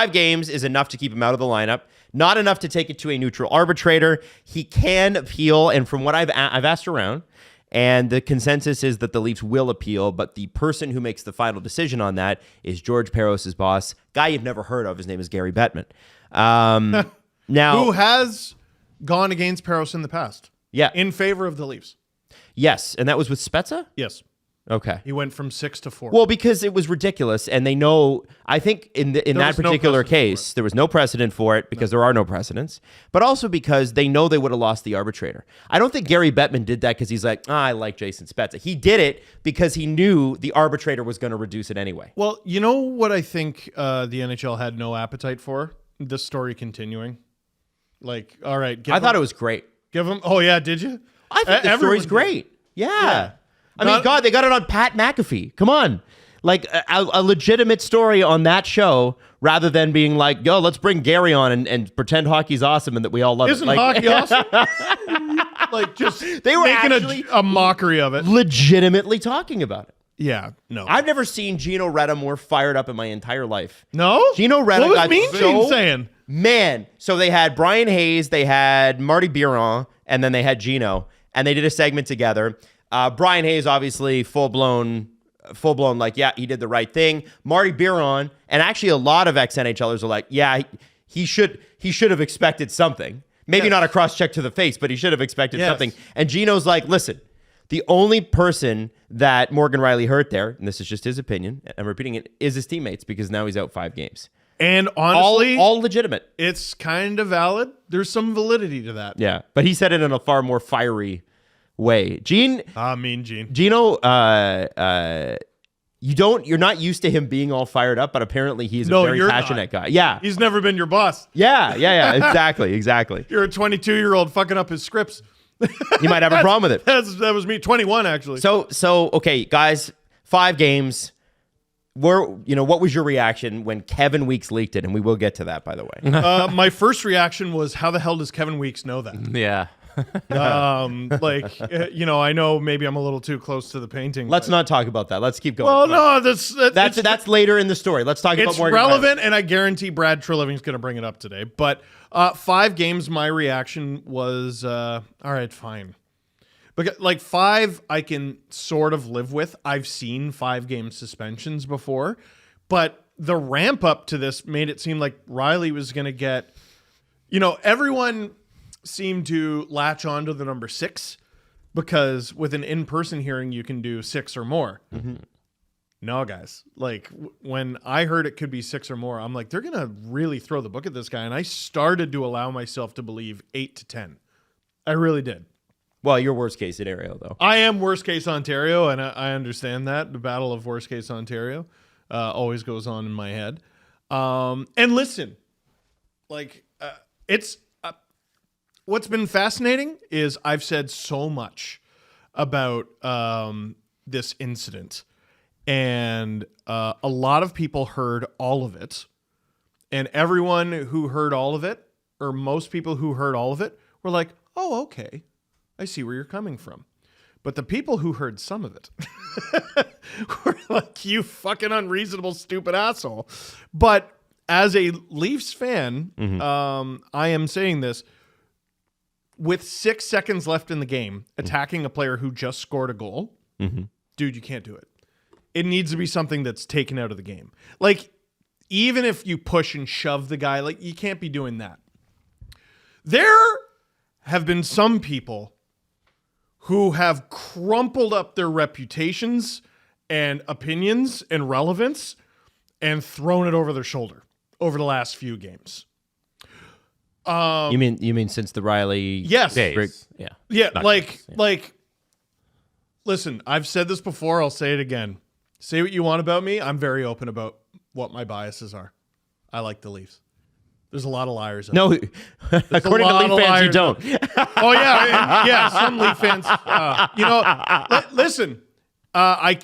5 games is enough to keep him out of the lineup. Not enough to take it to a neutral arbitrator. He can appeal, and from what I've asked around, and the consensus is that the Leafs will appeal, but the person who makes the final decision on that is George Parros' boss, guy you've never heard of. His name is Gary Bettman. Now, who has gone against Parros in the past? Yeah, in favor of the Leafs. Yes, and that was with Spezza? Yes. Okay. He went from 6 to 4. Well, because it was ridiculous, and they know. I think in that particular case, there was no precedent for it because there are no precedents, but also because they know they would have lost the arbitrator. I don't think Gary Bettman did that because he's like, I like Jason Spezza. He did it because he knew the arbitrator was going to reduce it anyway. Well, you know what I think the NHL had no appetite for? This story continuing. Like, all right. I thought it was great. Give him. Oh, yeah. Did you? I think the story's great. Yeah. I mean, God, they got it on Pat McAfee. Come on. Like a legitimate story on that show rather than being like, yo, let's bring Gary on and pretend hockey's awesome and that we all love Isn't it. hockey awesome? Like, just they were making a mockery of it. Legitimately talking about it. Yeah, no. I've never seen Gino Reda more fired up in my entire life. No? Gino Reda what was got Mean Gene saying? Man, so they had Brian Hayes, they had Marty Biron, and then they had Gino, and they did a segment together. Brian Hayes, obviously, full blown, like, yeah, he did the right thing. Marty Biron, and actually a lot of ex-NHLers are like, yeah, he should have expected something. Maybe not a cross-check to the face, but he should have expected something. And Gino's like, listen, the only person that Morgan Rielly hurt there, and this is just his opinion, I'm repeating it, is his teammates because now he's out 5 games. And honestly, all legitimate. It's kind of valid. There's some validity to that. Yeah, but he said it in a far more fiery way. Mean Gene. Gino, you're not used to him being all fired up, but apparently he's a very passionate guy. Yeah. He's never been your boss. Yeah. Exactly. You're a 22-year-old fucking up his scripts. You might have a problem with it. That was me, 21 actually. So okay, guys, 5 games. What was your reaction when Kevin Weeks leaked it? And we will get to that, by the way. My first reaction was, how the hell does Kevin Weeks know that? Yeah. I know maybe I'm a little too close to the painting. Let's not talk about that. Let's keep going. Well, no, that's later in the story. Let's talk about more. It's relevant, and I guarantee Brad Treliving's going to bring it up today. But 5 games, my reaction was, all right, fine. But like 5, I can sort of live with. I've seen 5-game suspensions before, but the ramp up to this made it seem like Rielly was going to get, everyone seemed to latch on to the number 6 because with an in-person hearing, you can do 6 or more. Mm-hmm. No, guys, like when I heard it could be 6 or more, I'm like, they're going to really throw the book at this guy. And I started to allow myself to believe 8 to 10. I really did. Well, you're worst case scenario, though. I am worst case Ontario, and I understand that. The battle of worst case Ontario always goes on in my head. And listen, like it's what's been fascinating is I've said so much about this incident, and a lot of people heard all of it, and everyone who heard all of it, or most people who heard all of it, were like, "Oh, okay. I see where you're coming from." But the people who heard some of it were like, you fucking unreasonable, stupid asshole. But as a Leafs fan, I am saying this. With 6 seconds left in the game, attacking a player who just scored a goal, dude, you can't do it. It needs to be something that's taken out of the game. Like, even if you push and shove the guy, like, you can't be doing that. There have been some people who have crumpled up their reputations and opinions and relevance and thrown it over their shoulder over the last few games. You mean since the Rielly? Yes. Days. Yeah. Like, listen, I've said this before. I'll say it again. Say what you want about me. I'm very open about what my biases are. I like the Leafs. There's a lot of liars. No, according to Leaf fans, you don't. Oh yeah, some Leaf fans. Listen,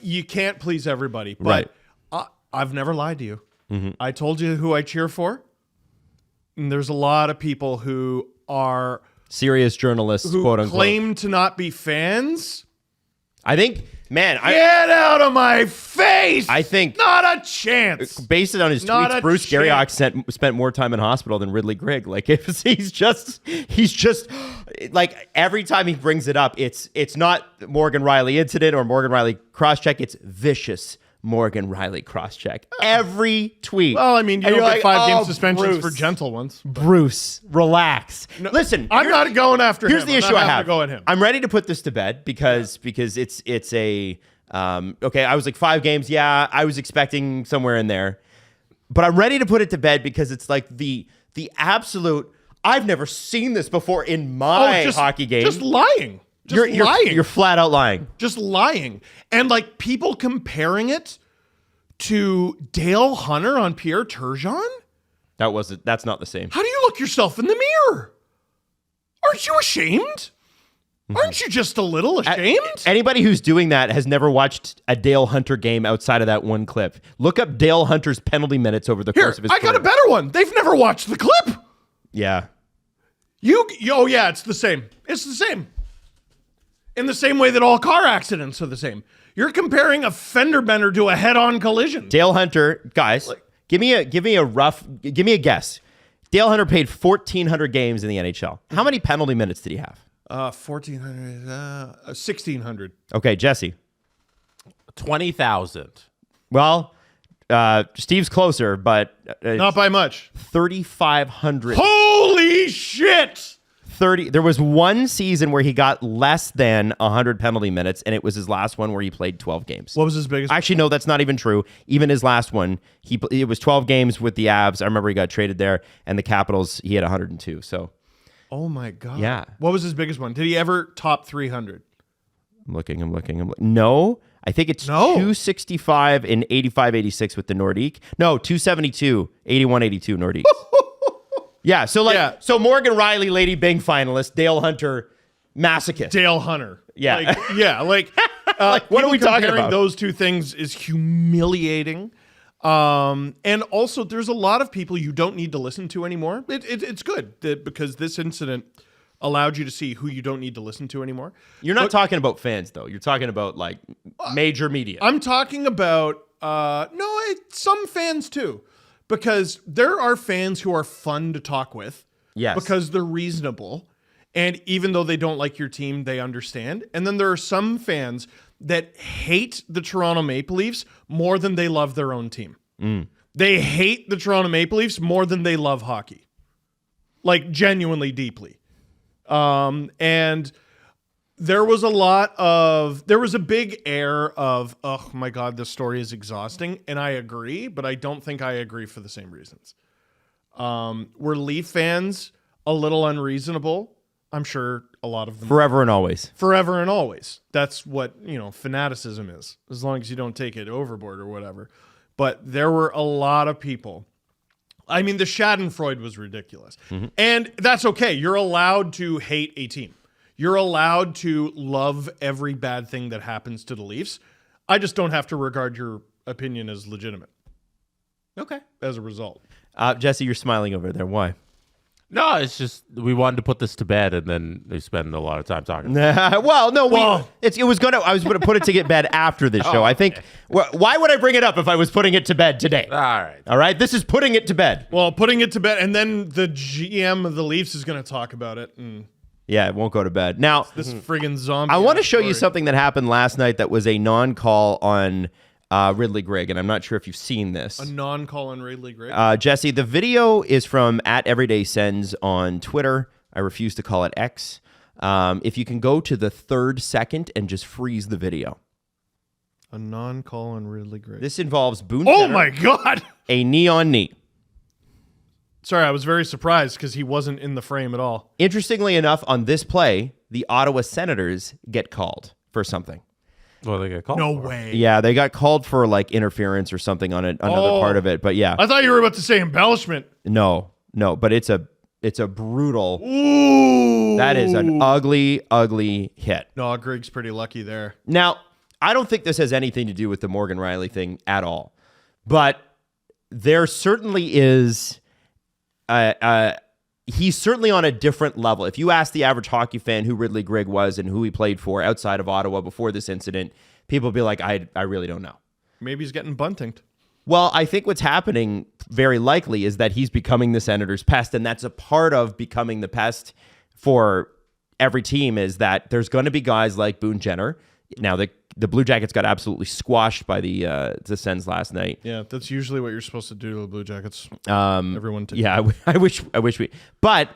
you can't please everybody, but right. I've never lied to you. Mm-hmm. I told you who I cheer for. And there's a lot of people who are serious journalists, who quote unquote, claim to not be fans. I think Man, Get out of my face! I think not a chance. based on his Not tweets, a Bruce chance. Garriock spent more time in hospital than Ridley Grigg. Like he's just like every time he brings it up, it's not Morgan Rielly incident or Morgan Rielly crosscheck. It's vicious Morgan Rielly crosscheck. Every tweet. Well, I mean, you And don't you're get 5-game "Oh, suspensions Bruce, for gentle ones. Bruce, relax. Listen, I'm not going after here's him. the I'm issue not I having have. to go at him. I'm ready to put this to bed because it's a okay. I was like 5 games. Yeah, I was expecting somewhere in there, but I'm ready to put it to bed because it's like the absolute. I've never seen this before in my hockey game. Just lying. Just You're lying. You're flat out lying. Just lying. And like people comparing it to Dale Hunter on Pierre Turgeon? That's not the same. How do you look yourself in the mirror? Aren't you ashamed? Aren't you just a little ashamed? Anybody who's doing that has never watched a Dale Hunter game outside of that one clip. Look up Dale Hunter's penalty minutes over the course of his I got career. a better one. They've never watched the clip. Yeah. Oh yeah, it's the same. It's the same. In the same way that all car accidents are the same. You're comparing a fender bender to a head-on collision. Dale Hunter, guys, give me a guess. Dale Hunter played 1,400 games in the NHL. How many penalty minutes did he have? 1,400, 1,600. Okay, Jesse. 20,000. Well, Steve's closer, but Not by much. 3,500. Holy shit! There was one season where he got less than 100 penalty minutes, and it was his last one where he played 12 games. What was his biggest? Actually, no, that's not even true. Even his last one, it was 12 games with the Avs. I remember he got traded there, and the Capitals, he had 102. So, Oh my god. Yeah. What was his biggest one? Did he ever top 300? I'm looking. No, I think it's No. 265 and 85-86 with the Nordique. No, 272, 81-82 Nordiques. Yeah, so so Morgan Rielly, Lady Bing finalist, Dale Hunter, masochist. Dale Hunter. Yeah. Like what are we talking comparing about? Those two things is humiliating. And also, there's a lot of people you don't need to listen to anymore. It's good because this incident allowed you to see who you don't need to listen to anymore. You're not talking about fans, though. You're talking about, like, major media. I'm talking about, some fans too. Because there are fans who are fun to talk with. Yes. Because they're reasonable. And even though they don't like your team, they understand. And then there are some fans that hate the Toronto Maple Leafs more than they love their own team. They hate the Toronto Maple Leafs more than they love hockey. Like, genuinely deeply. And there was a big air of, oh my God, this story is exhausting. And I agree, but I don't think I agree for the same reasons. Were Leaf fans a little unreasonable? I'm sure a lot of them. Forever and always. Forever and always. That's what, fanaticism is, as long as you don't take it overboard or whatever. But there were a lot of people. I mean, the Schadenfreude was ridiculous. And that's okay. You're allowed to hate a team. You're allowed to love every bad thing that happens to the Leafs. I just don't have to regard your opinion as legitimate. Okay. As a result. Jesse, you're smiling over there. Why? No, it's just we wanted to put this to bed, and then we spend a lot of time talking. I was going to put it to get bed after this show. I think. Why would I bring it up if I was putting it to bed today? All right. This is putting it to bed. Well, putting it to bed, and then the GM of the Leafs is going to talk about it. And Yeah, it won't go to bed. Now, this friggin' zombie. I want to show you story. something that happened last night that was a non-call on Ridley Grigg, and I'm not sure if you've seen this. A non-call on Ridley Grigg? Jesse, the video is from @EverydaySends on Twitter. I refuse to call it X. If you can go to the 3rd second and just freeze the video. A non-call on Ridley Grigg. This involves Boone Oh Center, my God! a knee-on-knee. Sorry, I was very surprised because he wasn't in the frame at all. Interestingly enough, on this play, the Ottawa Senators get called for something. Well, they get called. No for. way. Yeah, they got called for like interference or something on another part of it. But yeah, I thought you were about to say embellishment. no, but it's a brutal. Ooh. That is an ugly hit. No, Grigg's pretty lucky there. Now, I don't think this has anything to do with the Morgan Rielly thing at all, but there certainly is. He's certainly on a different level. If you ask the average hockey fan who Ridley Grigg was and who he played for outside of Ottawa before this incident, people be like, I really don't know. Maybe he's getting buntinged. Well, I think what's happening very likely is that he's becoming the Senators' pest, and that's a part of becoming the pest for every team is that there's going to be guys like Boone Jenner. Now, the Blue Jackets got absolutely squashed by the Sens last night. Yeah, that's usually what you're supposed to do to the Blue Jackets. Everyone takes I wish we. But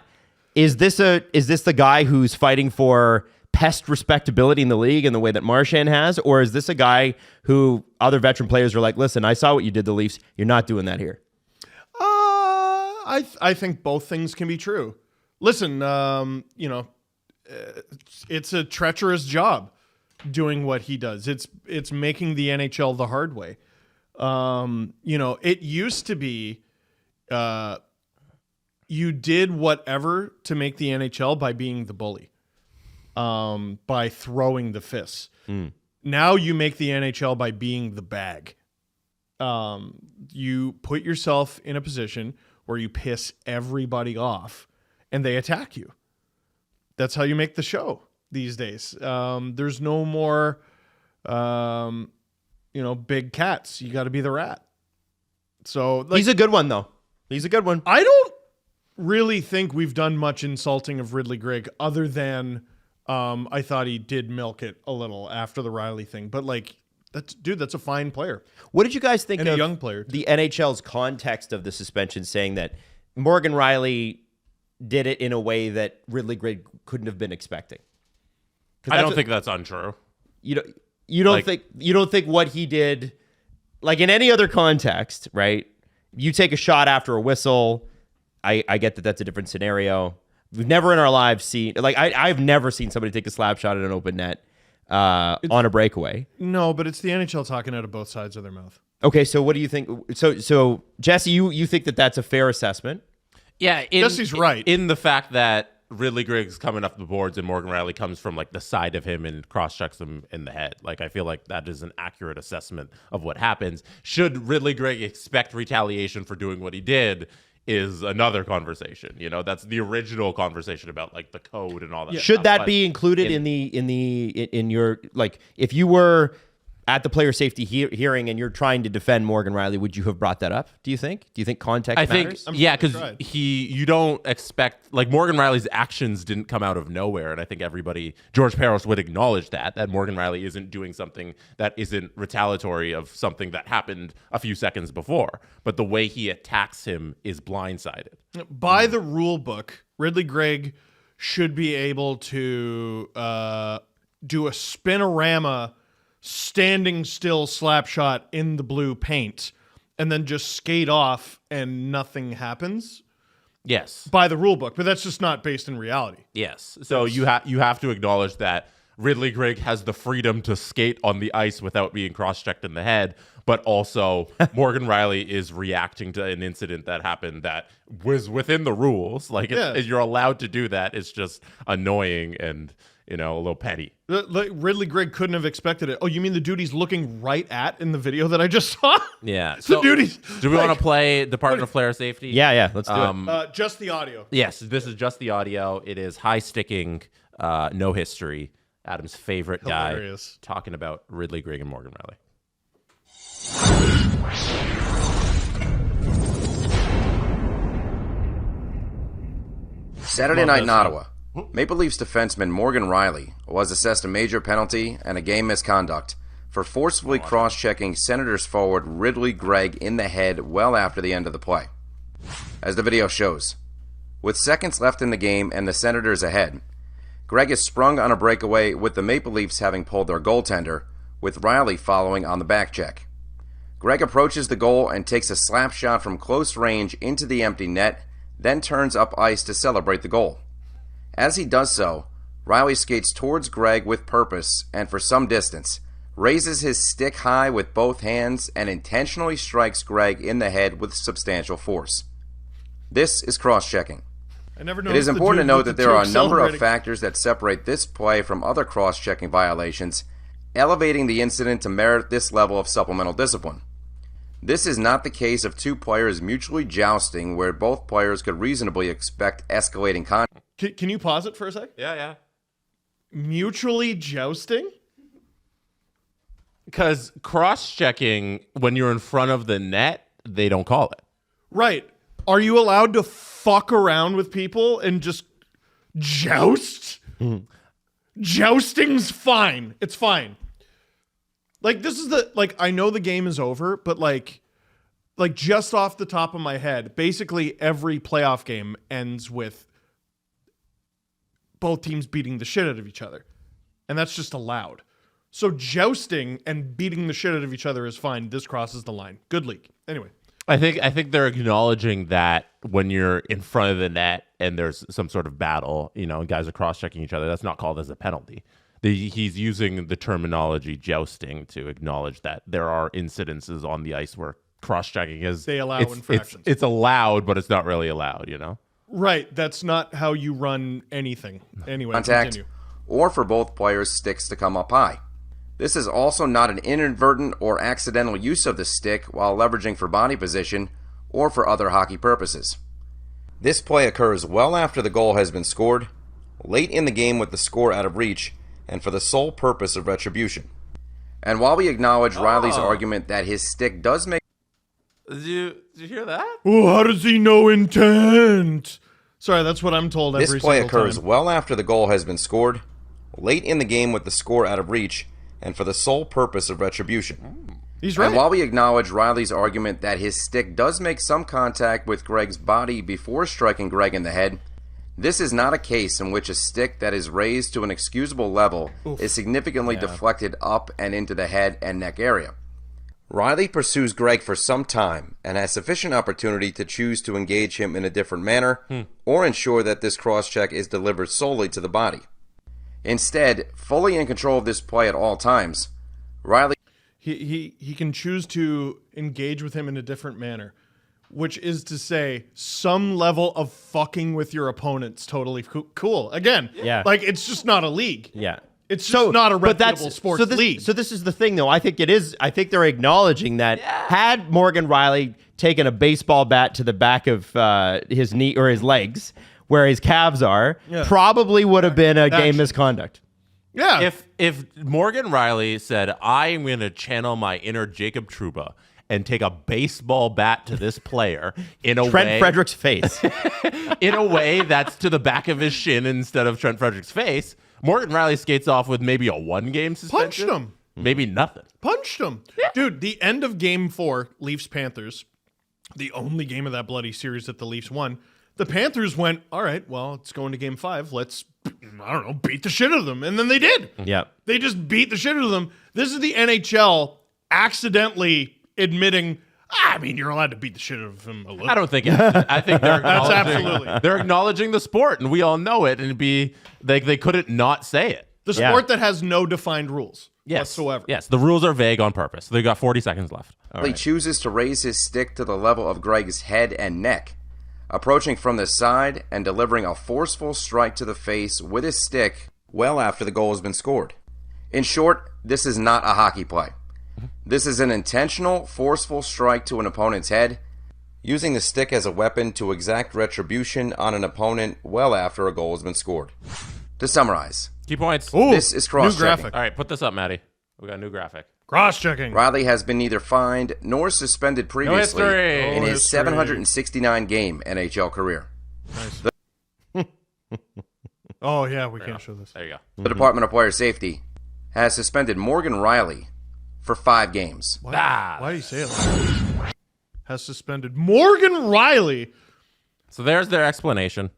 is this the guy who's fighting for pest respectability in the league in the way that Marchand has, or is this a guy who other veteran players are like, listen, I saw what you did to the Leafs. You're not doing that here. I think both things can be true. Listen, it's a treacherous job doing what he does. It's making the NHL the hard way. It used to be you did whatever to make the NHL by being the bully, by throwing the fists. Now you make the NHL by being the bag. You put yourself in a position where you piss everybody off and they attack you. That's how you make the show these days. There's no more, big cats. You got to be the rat. So he's a good one, though. He's a good one. I don't really think we've done much insulting of Ridley Gregg other than I thought he did milk it a little after the Rielly thing. But that's a fine player. What did you guys think and of a young player too. The NHL's context of the suspension, saying that Morgan Rielly did it in a way that Ridley Gregg couldn't have been expecting? I don't think that's untrue. You don't think what he did, like in any other context, right? You take a shot after a whistle. I get that that's a different scenario. We've never in our lives seen, I've never seen somebody take a slap shot at an open net on a breakaway. No, but it's the NHL talking out of both sides of their mouth. Okay, so what do you think? So Jesse, you think that that's a fair assessment? Yeah, Jesse's right in the fact that Ridley Gregg's coming up the boards and Morgan Rielly comes from the side of him and cross-checks him in the head. I feel like that is an accurate assessment of what happens. Should Ridley Gregg expect retaliation for doing what he did is another conversation. That's the original conversation about the code and all that. Should stuff. that be included in your if you were at the player safety hearing and you're trying to defend Morgan Rielly, would you have brought that up? Do you think context matters? Because you don't expect Morgan Rielly's actions didn't come out of nowhere, and I think George Peros would acknowledge that Morgan Rielly isn't doing something that isn't retaliatory of something that happened a few seconds before, but the way he attacks him is blindsided. By the rule book, Ridley Gregg should be able to do a spinorama standing still slap shot in the blue paint and then just skate off and nothing happens. Yes. By the rule book, but that's just not based in reality. Yes. So you have to acknowledge that Ridley Gregg has the freedom to skate on the ice without being cross-checked in the head, but also Morgan Rielly is reacting to an incident that happened that was within the rules. You're allowed to do that. It's just annoying and a little petty. Ridley Gregg couldn't have expected it. Oh, you mean the dude he's looking right at in the video that I just saw? Yeah. So, do we want to play Department of Player Safety? Yeah, let's do it. Just the audio. Yes, this is just the audio. It is high sticking, no history. Adam's favorite Hilarious. Guy talking about Ridley Gregg and Morgan Rielly. Saturday night in Ottawa, Maple Leafs defenseman Morgan Rielly was assessed a major penalty and a game misconduct for forcefully cross-checking Senators forward Ridley Gregg in the head well after the end of the play. As the video shows, with seconds left in the game and the Senators ahead, Gregg is sprung on a breakaway with the Maple Leafs having pulled their goaltender, with Rielly following on the back check. Gregg approaches the goal and takes a slap shot from close range into the empty net, then turns up ice to celebrate the goal. As he does so, Rielly skates towards Gregg with purpose and for some distance, raises his stick high with both hands and intentionally strikes Gregg in the head with substantial force. This is cross-checking. It is important to note that there are a number of factors that separate this play from other cross-checking violations, elevating the incident to merit this level of supplemental discipline. This is not the case of two players mutually jousting where both players could reasonably expect escalating contact. Can you pause it for a sec? Yeah. Mutually Mutually jousting? jousting? Mutually jousting? Because cross-checking, when you're in front of the net, they don't call it. Right. Are you allowed to fuck around with people and just joust? Jousting's fine. It's fine. Like, this is I know the game is over, but like just off the top of my head, basically every playoff game ends with both teams beating the shit out of each other. And that's just allowed. So jousting and beating the shit out of each other is fine. This crosses the line. Good league. Anyway. I think they're acknowledging that when you're in front of the net and there's some sort of battle, guys are cross-checking each other, that's not called as a penalty. He's using the terminology jousting to acknowledge that there are incidences on the ice where cross-checking is... They allow infractions. It's allowed, but it's not really allowed, Right. That's not how you run anything. Anyway, contact, continue. or for both players' sticks to come up high. This is also not an inadvertent or accidental use of the stick while leveraging for body position or for other hockey purposes. This play occurs well after the goal has been scored, late in the game with the score out of reach, and for the sole purpose of retribution. And while we acknowledge Rielly's argument that his stick does make... Did you hear that? Oh, how does he know intent? Sorry, that's what I'm told every This play single occurs time. well after the goal has been scored, late in the game with the score out of reach, and for the sole purpose of retribution. He's right. And while we acknowledge Rielly's argument that his stick does make some contact with Greg's body before striking Greg in the head, this is not a case in which a stick that is raised to an excusable level is significantly deflected up and into the head and neck area. Rielly pursues Greg for some time and has sufficient opportunity to choose to engage him in a different manner or ensure that this cross-check is delivered solely to the body. Instead, fully in control of this play at all times, Rielly... He can choose to engage with him in a different manner, which is to say some level of fucking with your opponent's totally cool. Again, it's just not a league. Yeah. It's just not a but reputable sports league. So this is the thing, though. I think it is. I think they're acknowledging that had Morgan Rielly taken a baseball bat to the back of his knee or his legs, where his calves are, probably would have been a game misconduct. Yeah. If Morgan Rielly said, I am going to channel my inner Jacob Trouba and take a baseball bat to this player in a Trent way... Frederick's face. in a way that's to the back of his shin instead of Trent Frederick's face, Morgan Rielly skates off with maybe a 1-game suspension. Punched him. Maybe nothing. Punched him. Yeah. Dude, the end of Game 4, Leafs-Panthers, the only game of that bloody series that the Leafs won, the Panthers went, all right, well, it's going to Game 5. Let's, beat the shit out of them. And then they did. Yeah. They just beat the shit out of them. This is the NHL accidentally admitting, you're allowed to beat the shit out of him a little. I don't think it. I think they're That's acknowledging, absolutely. they're acknowledging the sport, and we all know it, and it'd be they couldn't not say it. The sport that has no defined rules whatsoever. Yes, the rules are vague on purpose. They got 40 seconds left. He chooses to raise his stick to the level of Greg's head and neck, approaching from the side and delivering a forceful strike to the face with his stick well after the goal has been scored. In short, this is not a hockey play. This is an intentional, forceful strike to an opponent's head, using the stick as a weapon to exact retribution on an opponent well after a goal has been scored. To summarize, Key points. Ooh, this is cross-checking. new graphic. All right, put this up, Maddie. We got a new graphic. Cross-checking. Rielly has been neither fined nor suspended previously history. in No his history. 769-game NHL career. Nice. Oh, yeah, we can't show this. There you go. The Department of Player Safety has suspended Morgan Rielly for 5 games. Why do you say it like that? Has suspended Morgan Rielly. So there's their explanation.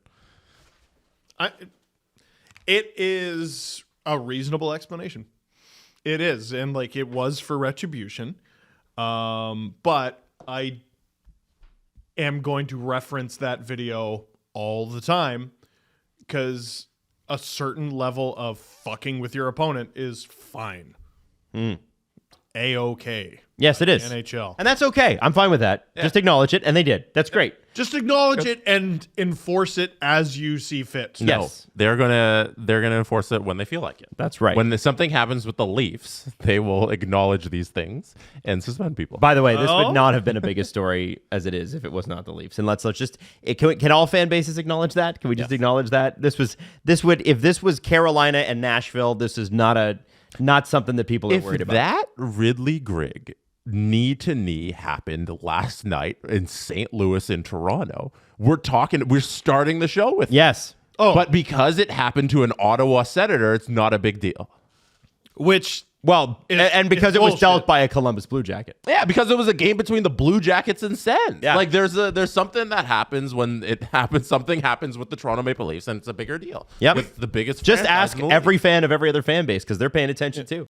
It is a reasonable explanation. It is, and it was for retribution. But I am going to reference that video all the time because a certain level of fucking with your opponent is fine. A-okay. Yes, it is. NHL. And that's okay. I'm fine with that. Just acknowledge it, and they did. That's great. Just acknowledge it and enforce it as you see fit. Yes. They're gonna enforce it when they feel like it. That's right. When something happens with the Leafs, they will acknowledge these things and suspend people. By the way, this would not have been a biggest story as it is if it was not the Leafs. And let's just can all fan bases acknowledge that? Can we just acknowledge that if this was Carolina and Nashville, this is not not something that people are If worried about. that Ridley Grigg knee-to-knee happened last night in St. Louis and Toronto, we're starting the show with Yes. Oh, But because it happened to an Ottawa Senator, it's not a big deal. which Well, and because it's it was bullshit. dealt by a Columbus Blue Jacket. Yeah, because it was a game between the Blue Jackets and Sens. Yeah. Like there's something that happens when it happens. Something happens with the Toronto Maple Leafs, and it's a bigger deal. Yep. With the biggest Just franchise ask in the league. every fan of every other fan base because they're paying attention too.